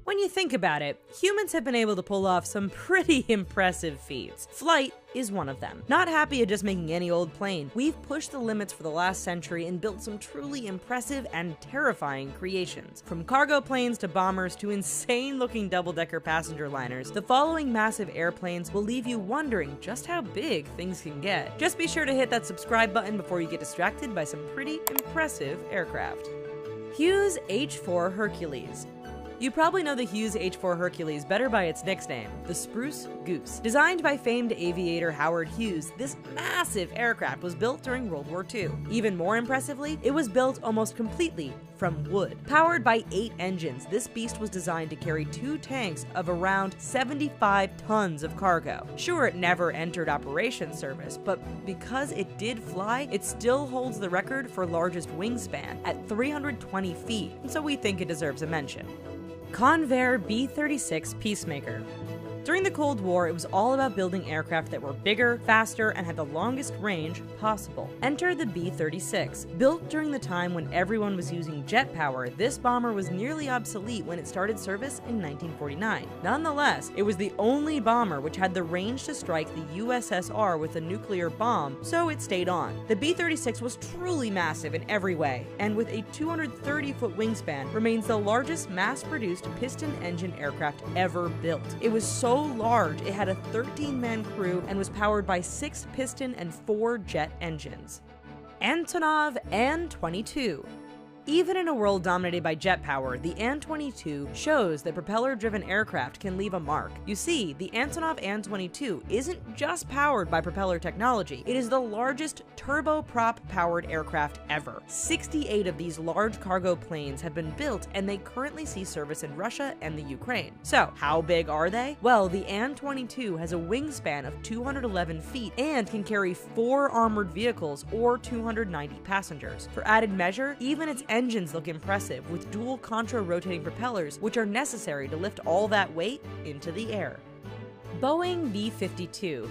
When you think about it, humans have been able to pull off some pretty impressive feats. Flight is one of them. Not happy at just making any old plane, we've pushed the limits for the last century and built some truly impressive and terrifying creations. From cargo planes to bombers to insane-looking double-decker passenger liners, the following massive airplanes will leave you wondering just how big things can get. Just be sure to hit that subscribe button before you get distracted by some pretty impressive aircraft. Hughes H-4 Hercules. You probably know the Hughes H-4 Hercules better by its nickname, the Spruce Goose. Designed by famed aviator Howard Hughes, this massive aircraft was built during World War II. Even more impressively, it was built almost completely from wood. Powered by 8 engines, this beast was designed to carry 2 tanks of around 75 tons of cargo. Sure, it never entered operations service, but because it did fly, it still holds the record for largest wingspan at 320 feet, and so we think it deserves a mention. Convair B-36 Peacemaker. During the Cold War, it was all about building aircraft that were bigger, faster, and had the longest range possible. Enter the B-36. Built during the time when everyone was using jet power, this bomber was nearly obsolete when it started service in 1949. Nonetheless, it was the only bomber which had the range to strike the USSR with a nuclear bomb, so it stayed on. The B-36 was truly massive in every way, and with a 230-foot wingspan, remains the largest mass-produced piston-engine aircraft ever built. It was so large, it had a 13-man crew and was powered by 6 piston and 4 jet engines. Antonov An-22. Even in a world dominated by jet power, the An-22 shows that propeller-driven aircraft can leave a mark. You see, the Antonov An-22 isn't just powered by propeller technology, it is the largest turboprop-powered aircraft ever. 68 of these large cargo planes have been built, and they currently see service in Russia and the Ukraine. So, how big are they? Well, the An-22 has a wingspan of 211 feet and can carry 4 armored vehicles or 290 passengers. For added measure, even its engines look impressive, with dual contra-rotating propellers which are necessary to lift all that weight into the air. Boeing B-52.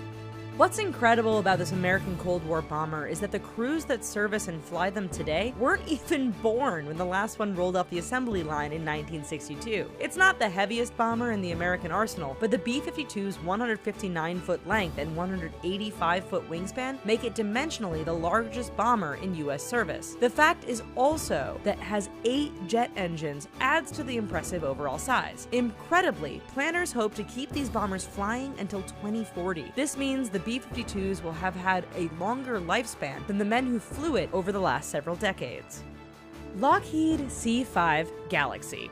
What's incredible about this American Cold War bomber is that the crews that service and fly them today weren't even born when the last one rolled off the assembly line in 1962. It's not the heaviest bomber in the American arsenal, but the B-52's 159-foot length and 185-foot wingspan make it dimensionally the largest bomber in US service. The fact is also that it has 8 jet engines adds to the impressive overall size. Incredibly, planners hope to keep these bombers flying until 2040. This means the B-52s will have had a longer lifespan than the men who flew it over the last several decades. Lockheed C-5 Galaxy.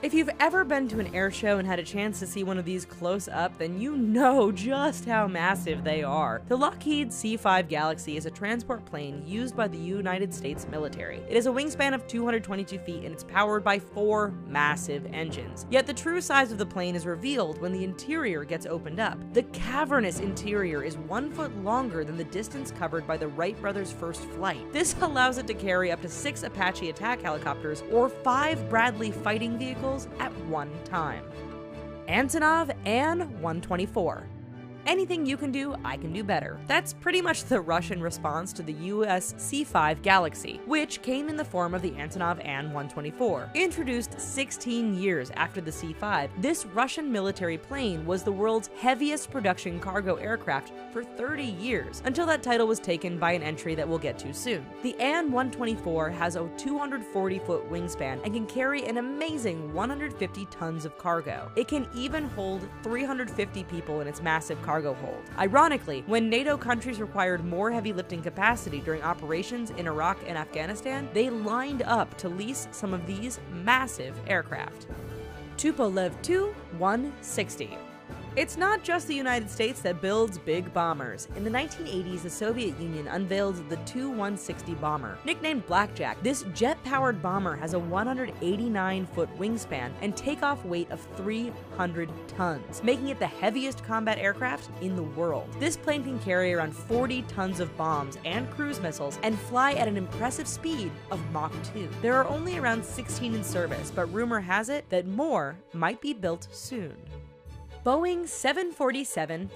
If you've ever been to an air show and had a chance to see one of these close up, then you know just how massive they are. The Lockheed C-5 Galaxy is a transport plane used by the United States military. It has a wingspan of 222 feet and it's powered by 4 massive engines. Yet the true size of the plane is revealed when the interior gets opened up. The cavernous interior is 1 foot longer than the distance covered by the Wright brothers' first flight. This allows it to carry up to 6 Apache attack helicopters or 5 Bradley fighting vehicles at one time. Antonov An-124. Anything you can do, I can do better. That's pretty much the Russian response to the US C-5 Galaxy, which came in the form of the Antonov An-124. Introduced 16 years after the C-5, this Russian military plane was the world's heaviest production cargo aircraft for 30 years, until that title was taken by an entry that we'll get to soon. The An-124 has a 240-foot wingspan and can carry an amazing 150 tons of cargo. It can even hold 350 people in its massive cargo hold. Ironically, when NATO countries required more heavy lifting capacity during operations in Iraq and Afghanistan, they lined up to lease some of these massive aircraft. Tupolev Tu-160. It's not just the United States that builds big bombers. In the 1980s, the Soviet Union unveiled the Tu-160 bomber. Nicknamed Blackjack, this jet-powered bomber has a 189-foot wingspan and takeoff weight of 300 tons, making it the heaviest combat aircraft in the world. This plane can carry around 40 tons of bombs and cruise missiles and fly at an impressive speed of Mach 2. There are only around 16 in service, but rumor has it that more might be built soon. Boeing 747-8.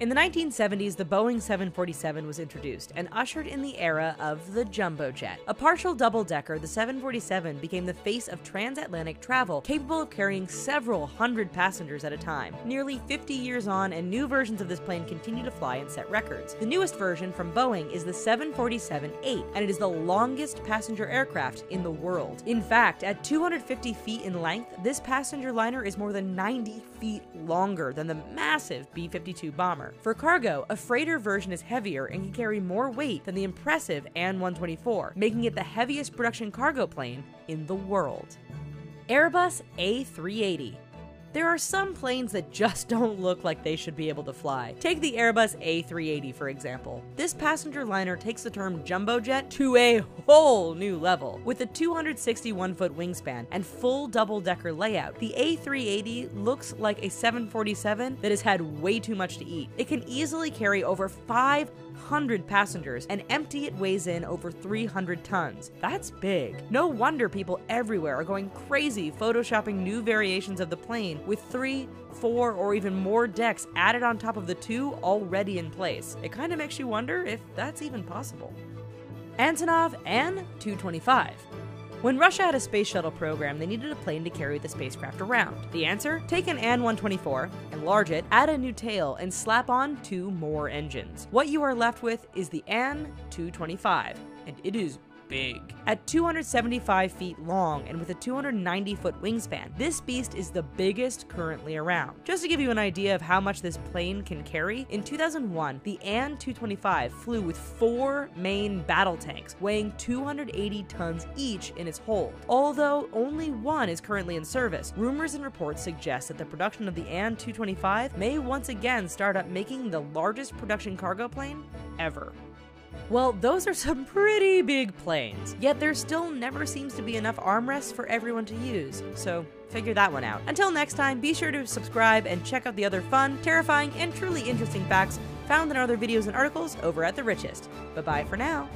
In the 1970s, the Boeing 747 was introduced and ushered in the era of the jumbo jet. A partial double-decker, the 747 became the face of transatlantic travel, capable of carrying several hundred passengers at a time. Nearly 50 years on, and new versions of this plane continue to fly and set records. The newest version from Boeing is the 747-8, and it is the longest passenger aircraft in the world. In fact, at 250 feet in length, this passenger liner is more than 90 feet longer than the massive B-52 bomber. For cargo, a freighter version is heavier and can carry more weight than the impressive AN-124, making it the heaviest production cargo plane in the world. Airbus A380. There are some planes that just don't look like they should be able to fly. Take the Airbus A380 for example. This passenger liner takes the term jumbo jet to a whole new level. With a 261-foot wingspan and full double-decker layout, the A380 looks like a 747 that has had way too much to eat. It can easily carry over 500 passengers, and empty it weighs in over 300 tons. That's big. No wonder people everywhere are going crazy photoshopping new variations of the plane with 3, 4, or even more decks added on top of the 2 already in place. It kind of makes you wonder if that's even possible. Antonov An-225. When Russia had a space shuttle program, they needed a plane to carry the spacecraft around. The answer? Take an An-124, enlarge it, add a new tail, and slap on 2 more engines. What you are left with is the An-225, and it is big. At 275 feet long and with a 290-foot wingspan, this beast is the biggest currently around. Just to give you an idea of how much this plane can carry, in 2001, the An-225 flew with 4 main battle tanks, weighing 280 tons each in its hold. Although only one is currently in service, rumors and reports suggest that the production of the An-225 may once again start up making the largest production cargo plane ever. Well, those are some pretty big planes, yet there still never seems to be enough armrests for everyone to use, so figure that one out. Until next time, be sure to subscribe and check out the other fun, terrifying, and truly interesting facts found in other videos and articles over at The Richest. Bye-bye for now.